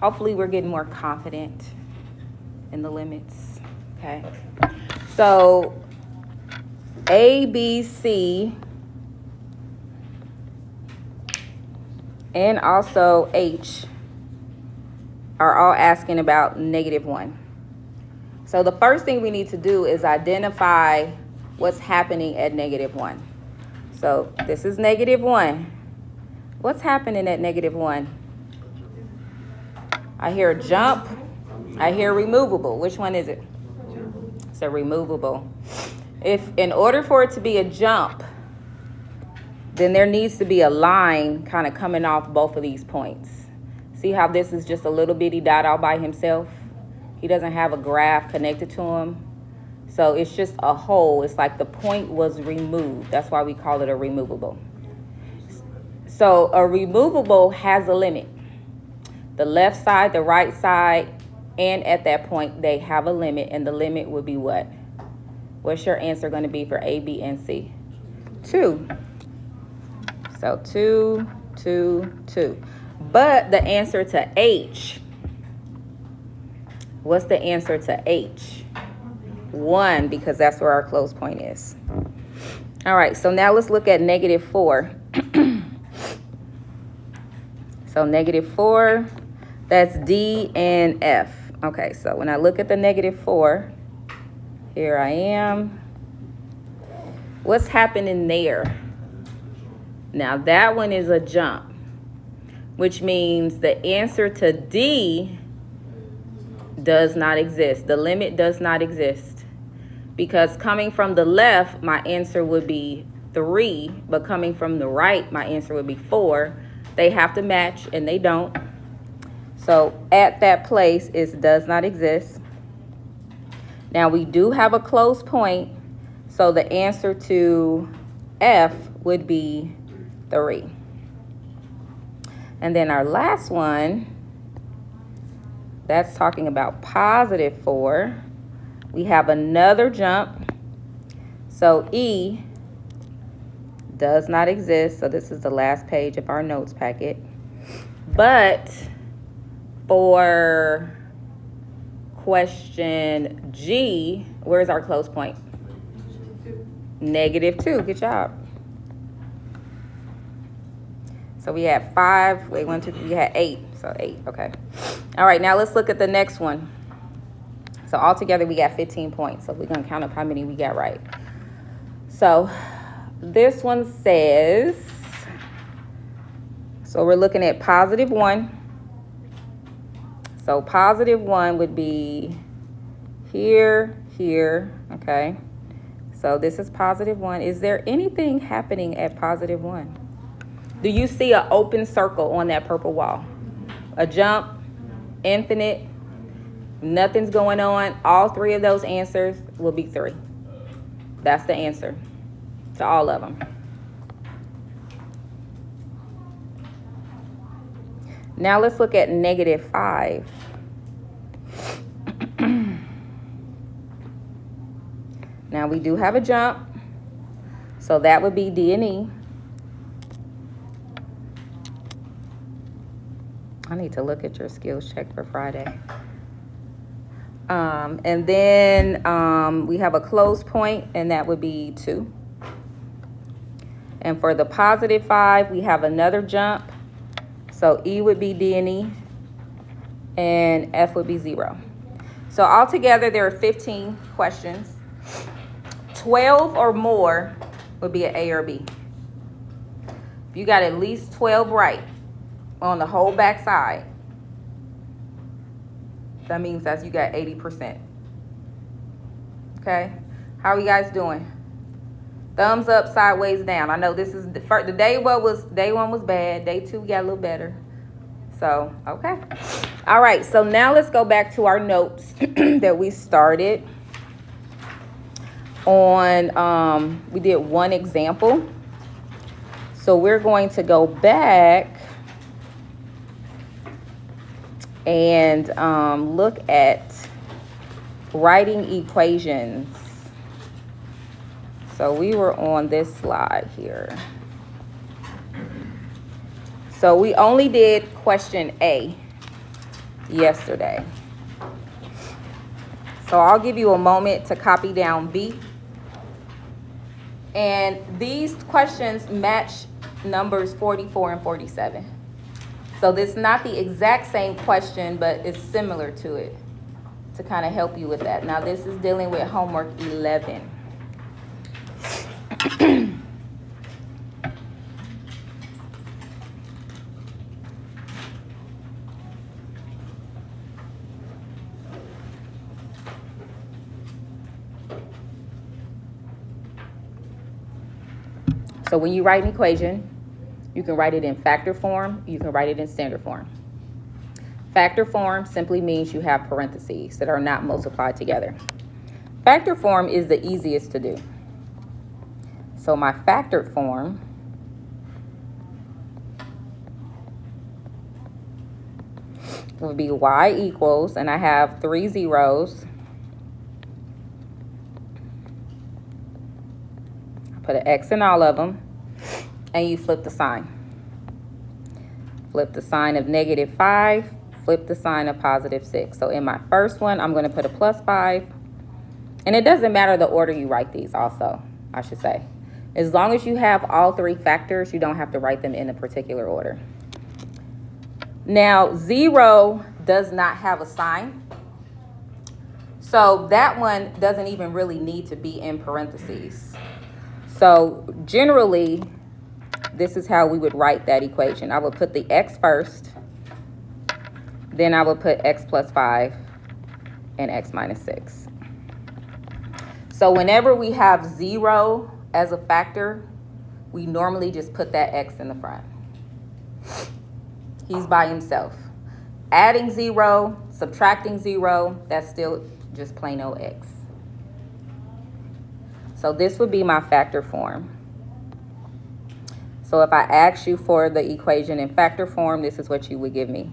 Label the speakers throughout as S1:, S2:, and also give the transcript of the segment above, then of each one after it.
S1: hopefully we're getting more confident in the limits, okay? So A, B, C, and also H are all asking about -1. So the first thing we need to do is identify what's happening at -1. So this is -1. What's happening at -1? I hear a jump. I hear removable. Which one is it? It's a removable. If in order for it to be a jump, then there needs to be a line kind of coming off both of these points. See how this is just a little bitty dot all by himself? He doesn't have a graph connected to him. So it's just a hole. It's like the point was removed. That's why we call it a removable. So a removable has a limit. The left side, the right side, and at that point, they have a limit. And the limit would be what? What's your answer going to be for A, B, and C? 2. So 2, 2, 2. But the answer to H, what's the answer to H? 1, because that's where our close point is. All right, so now let's look at -4. So -4, that's D and F. Okay, so when I look at the -4, here I am. What's happening there? Now that one is a jump, which means the answer to D does not exist. The limit does not exist. Because coming from the left, my answer would be 3, but coming from the right, my answer would be 4. They have to match, and they don't. So at that place, it does not exist. Now we do have a close point, so the answer to F would be 3. And then our last one, that's talking about +4. We have another jump. So E does not exist. So this is the last page of our notes packet. But for question G, where's our close point? -2. Good job. So we had 5. Wait, 1, 2, 3. We had 8. So 8. Okay. All right. Now let's look at the next one. So altogether we got 15 points. So we're going to count up how many we got right. So this one says, so we're looking at +1. So +1 would be here, here, okay? So this is +1. Is there anything happening at +1? Do you see an open circle on that purple wall? A jump, infinite, nothing's going on. All 3 of those answers will be 3. That's the answer to all of them. Now let's look at -5. Now we do have a jump, so that would be D and E. I need to look at your skills check for Friday. And then we have a close point, and that would be 2. And for the +5, we have another jump. So E would be D and E, and F would be 0. So altogether, there are 15 questions. 12 or more would be an A or B. If you got at least 12 right on the whole back side, that means that you got 80%. Okay? How are you guys doing? Thumbs up, sideways, down. I know this is the first, day one was bad. Day 2 got a little better. So, okay. All right, so now let's go back to our notes that we started on. We did one example. So we're going to go back and look at writing equations. So we were on this slide here. So we only did question A. yesterday. So I'll give you a moment to copy down B. And these questions match numbers 44 and 47. So this is not the exact same question, but it's similar to it to kind of help you with that. Now this is dealing with homework 11. So when you write an equation, you can write it in factor form, you can write it in standard form. Factor form simply means you have parentheses that are not multiplied together. Factor form is the easiest to do. So my factored form would be y equals, and I have 3 zeros. Put an X in all of them, and you flip the sign. Flip the sign of -5, flip the sign of +6. So in my first one, I'm going to put a +5. And it doesn't matter the order you write these also, I should say. As long as you have all 3 factors, you don't have to write them in a particular order. Now, 0 does not have a sign. So that one doesn't even really need to be in parentheses. So generally, this is how we would write that equation. I would put the X first, then I would put X plus 5 and X minus 6. So whenever we have 0 as a factor, we normally just put that X in the front. He's by himself. Adding 0, subtracting 0, that's still just plain old X. So this would be my factor form. So if I asked you for the equation in factor form, this is what you would give me.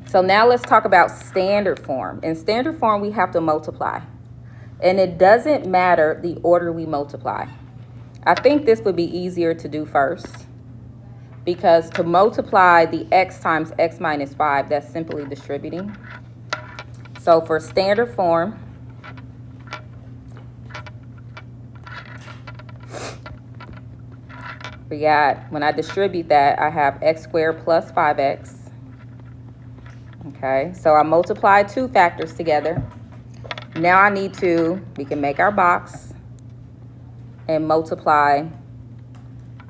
S1: So now let's talk about standard form. In standard form, we have to multiply. And it doesn't matter the order we multiply. I think this would be easier to do first, because to multiply the X times X minus 5, that's simply distributing. So for standard form, we got, when I distribute that, I have X squared plus 5X. Okay, so I multiply 2 factors together. Now I need to, we can make our box and multiply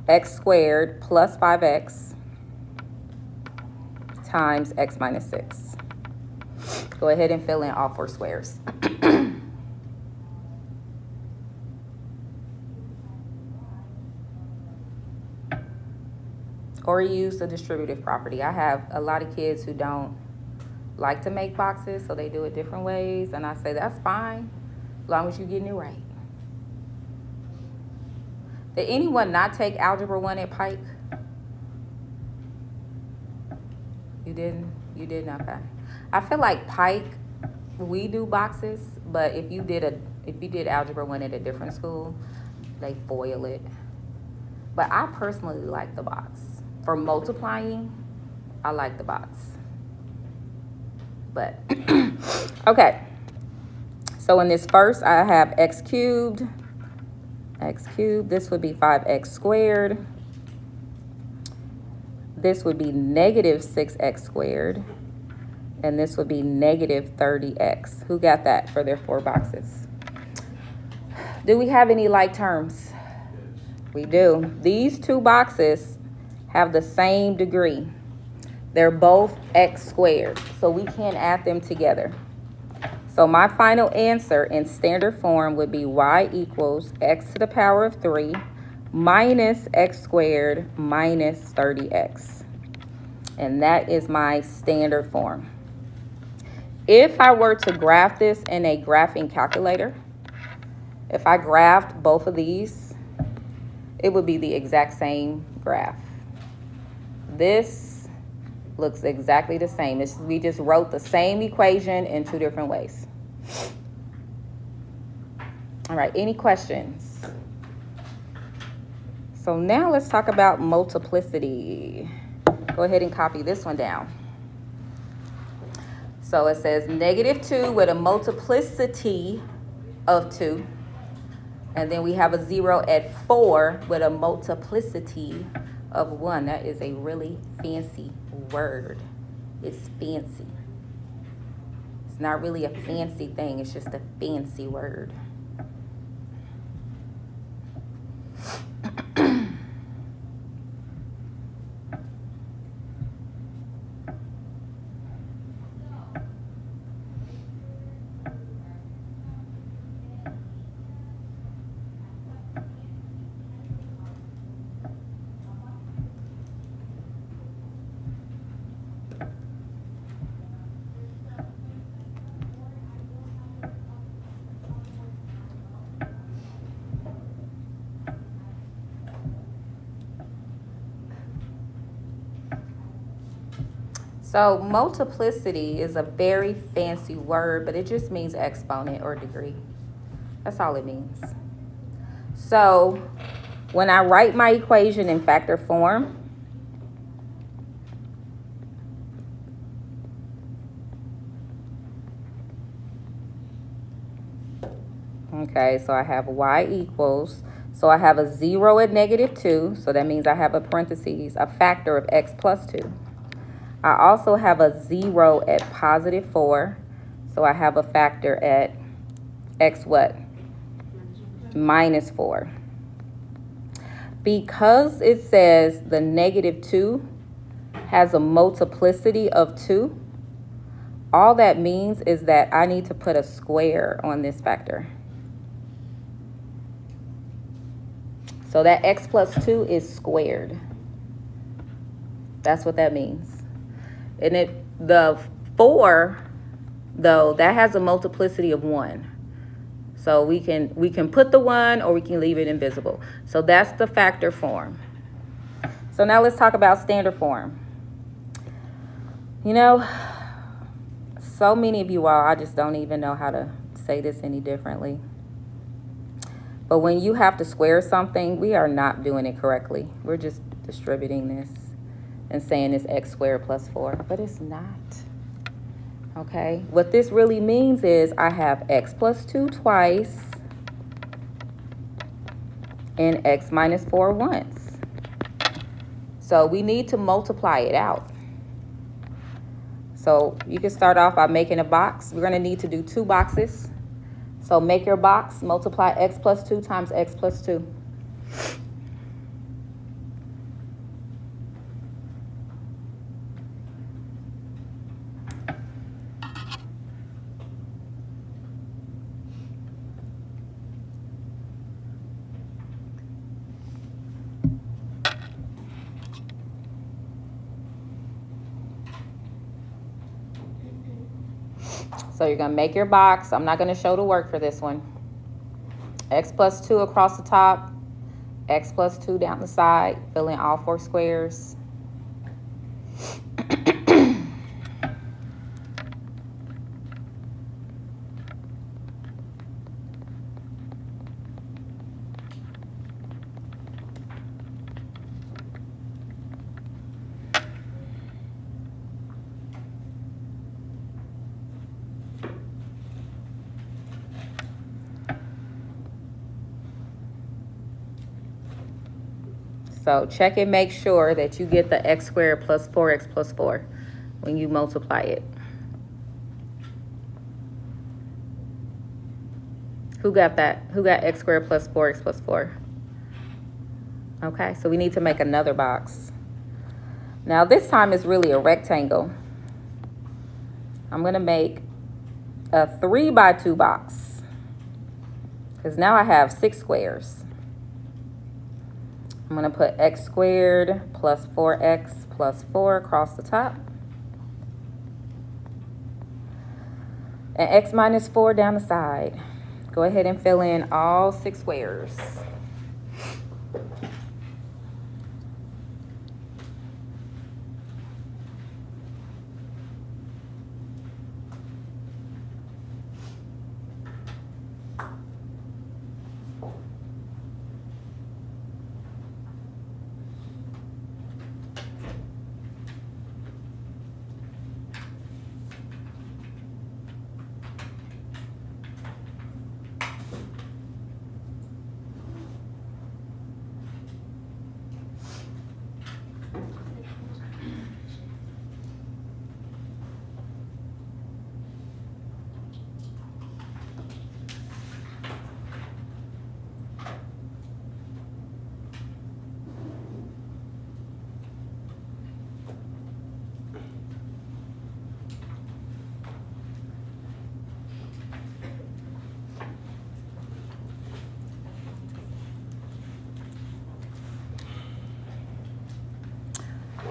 S1: X squared plus 5X times X minus 6. Go ahead and fill in all 4 squares. Or use the distributive property. I have a lot of kids who don't like to make boxes, so they do it different ways, and I say that's fine as long as you're getting it right. Did anyone not take Algebra 1 at Pike? You didn't? You didn't? Okay. I feel like Pike, we do boxes, but if you did Algebra 1 at a different school, they foil it. But I personally like the box. For multiplying, I like the box. But, okay. So in this first, I have X cubed. X cubed, this would be 5X squared. This would be negative 6X squared. And this would be negative 30X. Who got that for their 4 boxes? Do we have any like terms? We do. These 2 boxes have the same degree. They're both X squared, so we can't add them together. So my final answer in standard form would be y equals X to the power of 3 minus X squared minus 30X. And that is my standard form. If I were to graph this in a graphing calculator, if I graphed both of these, it would be the exact same graph. This looks exactly the same. We just wrote the same equation in 2 different ways. All right, any questions? So now let's talk about multiplicity. Go ahead and copy this one down. So it says negative 2 with a multiplicity of 2. And then we have a 0 at 4 with a multiplicity of 1. That is a really fancy word. It's fancy. It's not really a fancy thing. It's just a fancy word. So multiplicity is a very fancy word, but it just means exponent or degree. That's all it means. So when I write my equation in factor form, okay, so I have y equals, so I have a 0 at negative 2, so that means I have a parentheses, a factor of x plus 2. I also have a 0 at positive 4, so I have a factor at x what? Minus 4. Because it says the negative 2 has a multiplicity of 2, all that means is that I need to put a square on this factor. So that x plus 2 is squared. That's what that means. And the 4, though, that has a multiplicity of 1. So we can put the 1 or we can leave it invisible. So that's the factor form. So now let's talk about standard form. You know, so many of you all, I just don't even know how to say this any differently. But when you have to square something, we are not doing it correctly. We're just distributing this and saying it's x squared plus 4, but it's not. Okay, what this really means is I have x plus 2 twice and x minus 4 once. So we need to multiply it out. So you can start off by making a box. We're going to need to do 2 boxes. So make your box, multiply x plus 2 times x plus 2. So you're going to make your box. I'm not going to show the work for this one. X plus 2 across the top, x plus 2 down the side, fill in all 4 squares. So check and make sure that you get the x squared plus 4x plus 4 when you multiply it. Who got that? Who got x squared plus 4x plus 4? Okay, so we need to make another box. Now this time is really a rectangle. I'm going to make a 3 by 2 box because now I have 6 squares. I'm going to put x squared plus 4x plus 4 across the top. And x minus 4 down the side. Go ahead and fill in all 6 squares.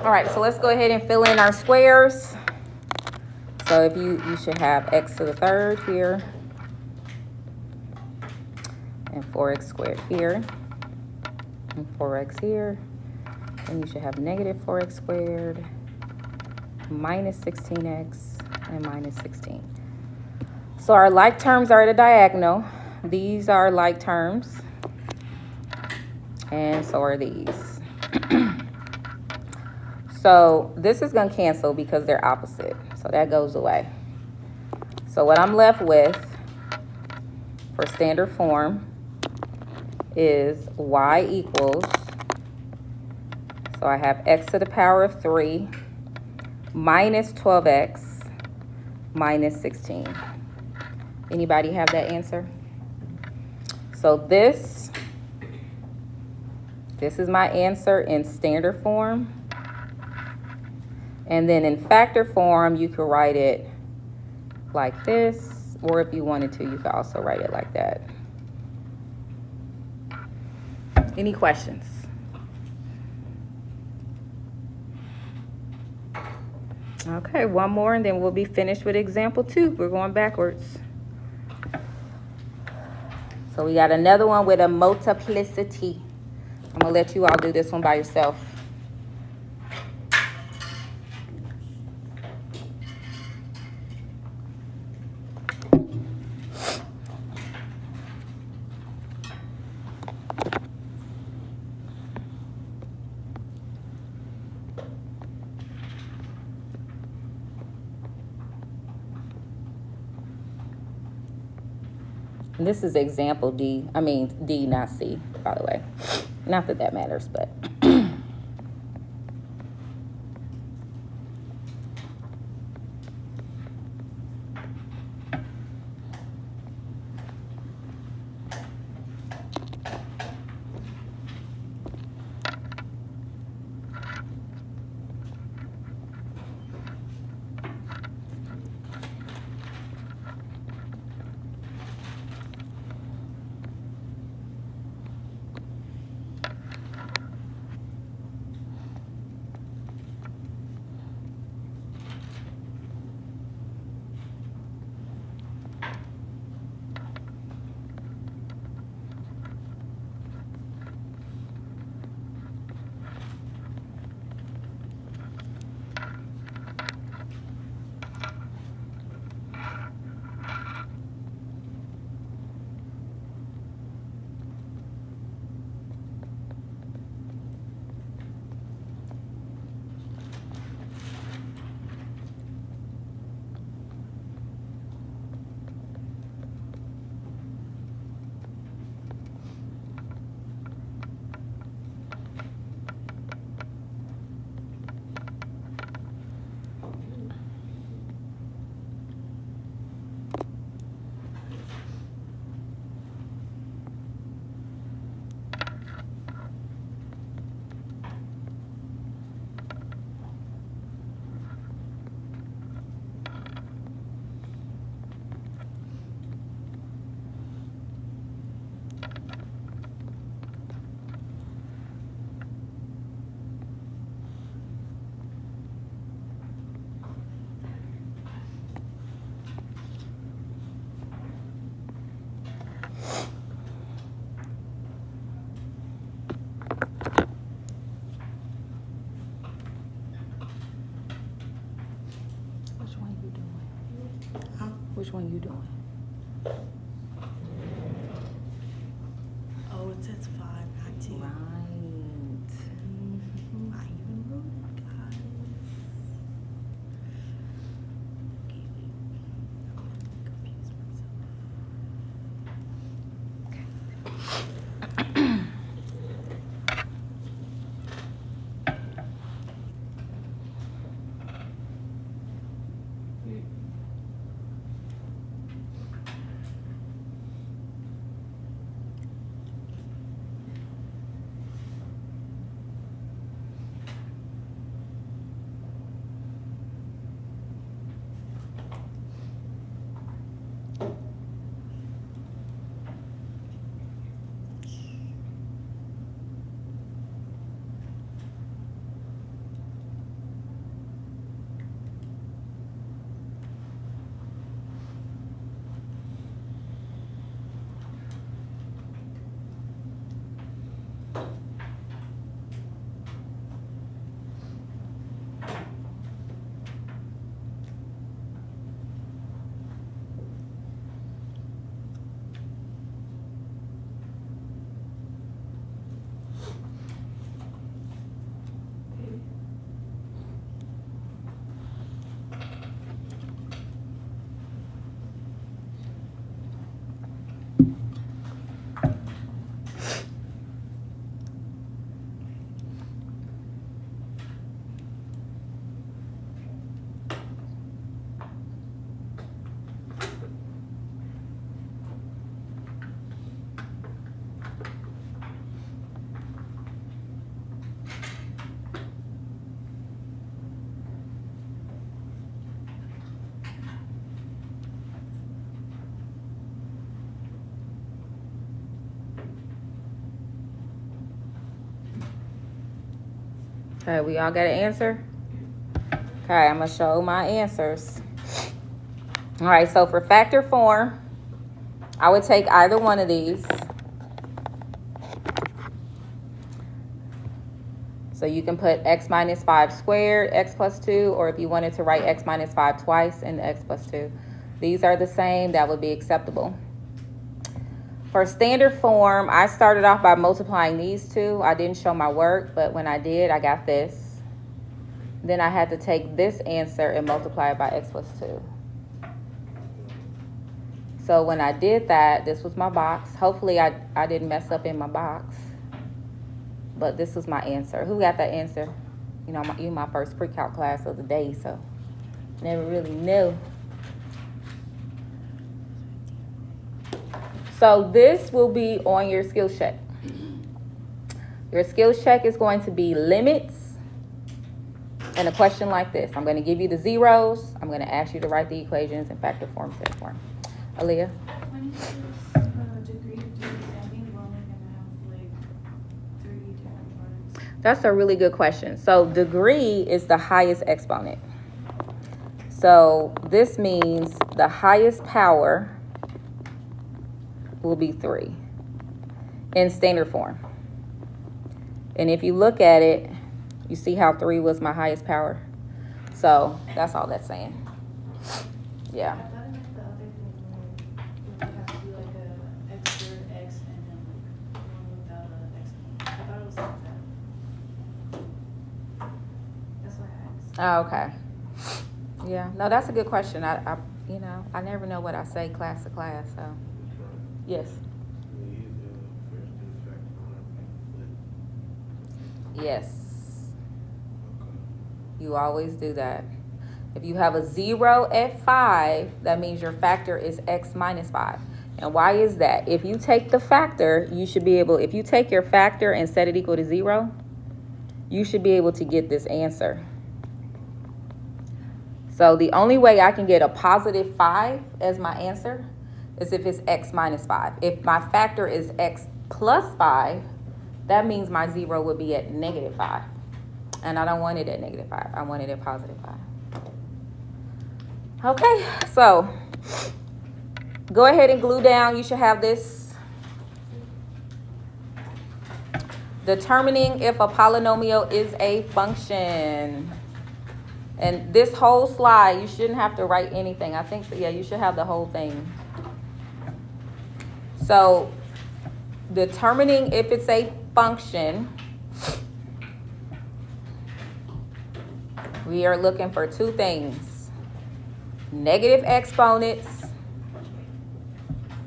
S1: All right, so let's go ahead and fill in our squares. So if you should have x to the third here, and 4x squared here, and 4x here. And you should have negative 4x squared, minus 16x, and minus 16. So our like terms are at a diagonal. These are like terms, and so are these. So this is going to cancel because they're opposite. So that goes away. So what I'm left with for standard form is y equals, so I have x to the power of 3 minus 12x minus 16. Anybody have that answer? So this is my answer in standard form. And then in factor form, you could write it like this, or if you wanted to, you could also write it like that. Any questions? Okay, one more and then we'll be finished with example 2. We're going backwards. So we got another one with a multiplicity. I'm going to let you all do this one by yourself. And this is example D, D, not C, by the way. Not that that matters, but. Which one you doing?
S2: Oh, it says 5, not 2.
S1: Right.
S2: I even wrote it, guys. Okay, wait. I'm confused myself.
S1: Okay, we all got an answer? Okay, I'm going to show my answers. All right, so for factor form, I would take either one of these. So you can put x minus 5 squared, x plus 2, or if you wanted to write x minus 5 twice and x plus 2. These are the same. That would be acceptable. For standard form, I started off by multiplying these two. I didn't show my work, but when I did, I got this. Then I had to take this answer and multiply it by x plus 2. So when I did that, this was my box. Hopefully I didn't mess up in my box. But this was my answer. Who got that answer? You know, you my first pre-calc class of the day, so never really knew. So this will be on your skills check. Your skills check is going to be limits and a question like this. I'm going to give you the zeros. I'm going to ask you to write the equations in factor form, set form. Aaliyah?
S3: When you use degree to do this, I think we're only gonna have like 3 different parts.
S1: That's a really good question. So degree is the highest exponent. So this means the highest power will be 3 in standard form. And if you look at it, you see how 3 was my highest power. So that's all that's saying. Yeah.
S3: I thought it meant the other thing where we have to do like a x squared x and then like one without an exponent. I thought it was like that. That's why I asked.
S1: Oh, okay. Yeah. No, that's a good question. I I never know what I say class to class. So yes. Yes. You always do that. If you have a 0 at 5, that means your factor is x minus 5. And why is that? If you take the factor, you should be able, if you take your factor and set it equal to 0, you should be able to get this answer. So the only way I can get a positive 5 as my answer is if it's x minus 5. If my factor is x plus 5, that means my 0 would be at negative 5. And I don't want it at negative 5. I want it at positive 5. Okay, so go ahead and glue down. You should have this. Determining if a polynomial is a function. And this whole slide, you shouldn't have to write anything. I think, yeah, you should have the whole thing. So determining if it's a function, we are looking for 2 things: negative exponents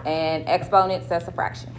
S1: and exponents that's a fraction.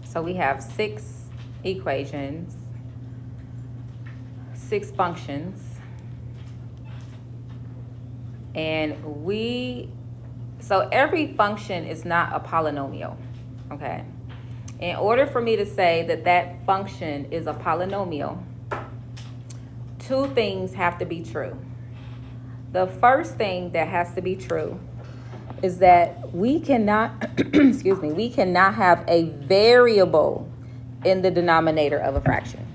S1: So we have 6 equations, 6 functions, and so every function is not a polynomial, okay? In order for me to say that that function is a polynomial, 2 things have to be true. The first thing that has to be true is that we cannot, excuse me, we cannot have a variable in the denominator of a fraction.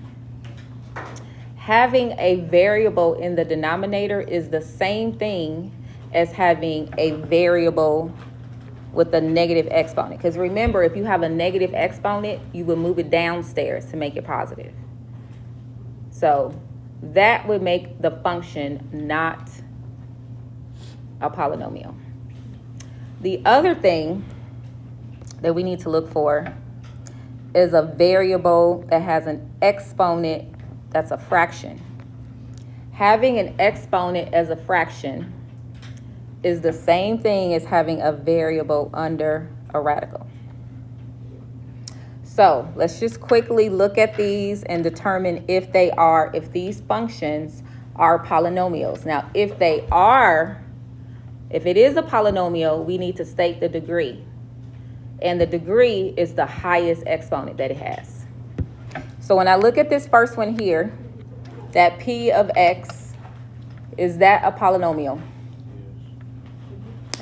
S1: Having a variable in the denominator is the same thing as having a variable with a negative exponent. Because remember, if you have a negative exponent, you would move it downstairs to make it positive. So that would make the function not a polynomial. The other thing that we need to look for is a variable that has an exponent that's a fraction. Having an exponent as a fraction is the same thing as having a variable under a radical. So let's just quickly look at these and determine if these functions are polynomials. Now, if it is a polynomial, we need to state the degree. And the degree is the highest exponent that it has. So when I look at this first one here, that p of x, is that a polynomial?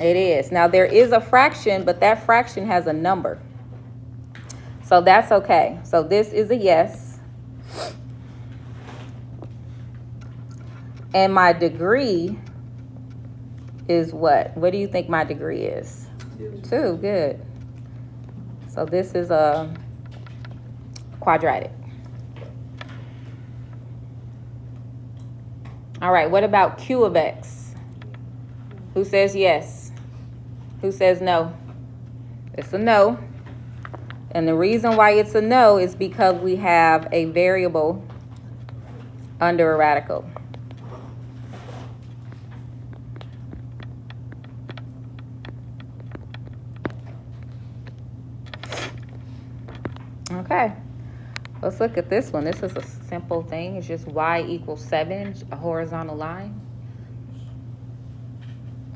S1: It is. Now there is a fraction, but that fraction has a number. So that's okay. So this is a yes. And my degree is what? What do you think my degree is? 2. Good. So this is a quadratic. All right, what about q of x? Who says yes? Who says no? It's a no. And the reason why it's a no is because we have a variable under a radical. Okay, let's look at this one. This is a simple thing. It's just y equals 7, a horizontal line.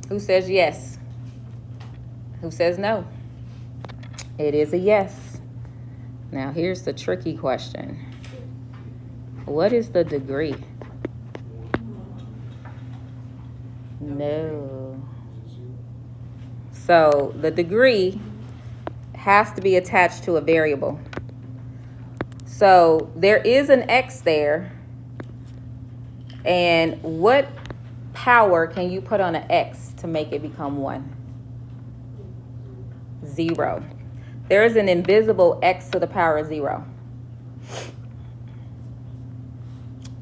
S1: Who says yes? Who says no? It is a yes. Now here's the tricky question. What is the degree? No. So the degree has to be attached to a variable. So there is an x there. And what power can you put on an x to make it become 1? 0. There is an invisible x to the power of 0.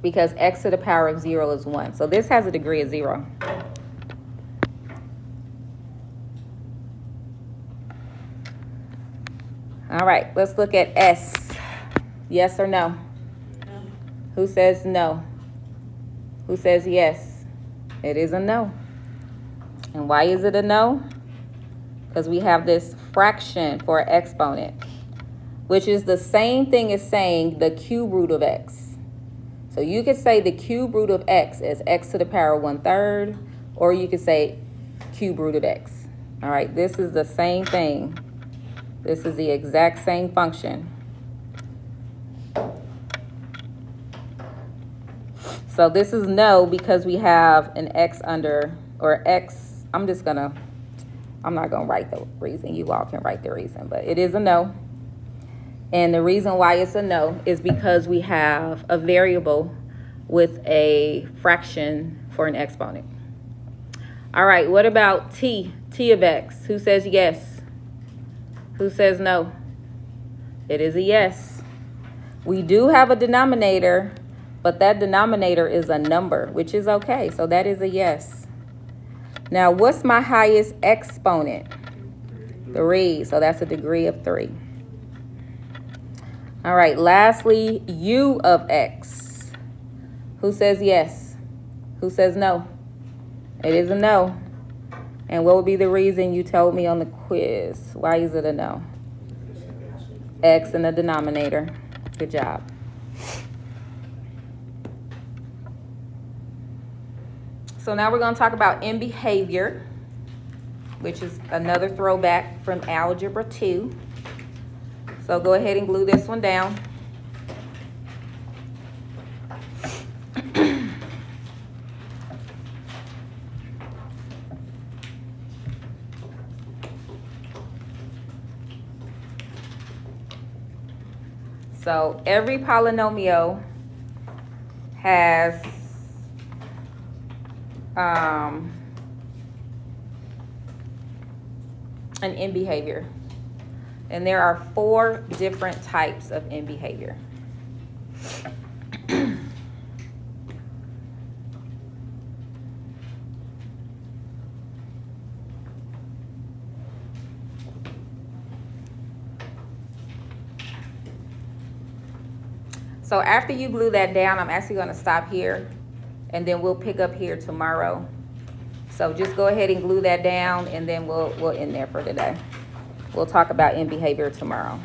S1: Because x to the power of 0 is 1. So this has a degree of 0. All right, let's look at s. Yes or no? No. Who says no? Who says yes? It is a no. And why is it a no? Because we have this fraction for an exponent, which is the same thing as saying the cube root of x. So you could say the cube root of x is x to the power of 1/3, or you could say cube root of x. All right, this is the same thing. This is the exact same function. So this is no because we have an x under, or x, I'm not going to write the reason. You all can write the reason, but it is a no. And the reason why it's a no is because we have a variable with a fraction for an exponent. All right, what about t of x? Who says yes? Who says no? It is a yes. We do have a denominator, but that denominator is a number, which is okay. So that is a yes. Now, what's my highest exponent? 3. So that's a degree of 3. All right, lastly, u of x. Who says yes? Who says no? It is a no. And what would be the reason you told me on the quiz? Why is it a no? X in the denominator. Good job. So now we're going to talk about in behavior, which is another throwback from Algebra 2. So go ahead and glue this one down. So every polynomial has an end behavior. And there are 4 different types of end behavior. So after you glue that down, I'm actually going to stop here, and then we'll pick up here tomorrow. So just go ahead and glue that down, and then we'll end there for today. We'll talk about end behavior tomorrow.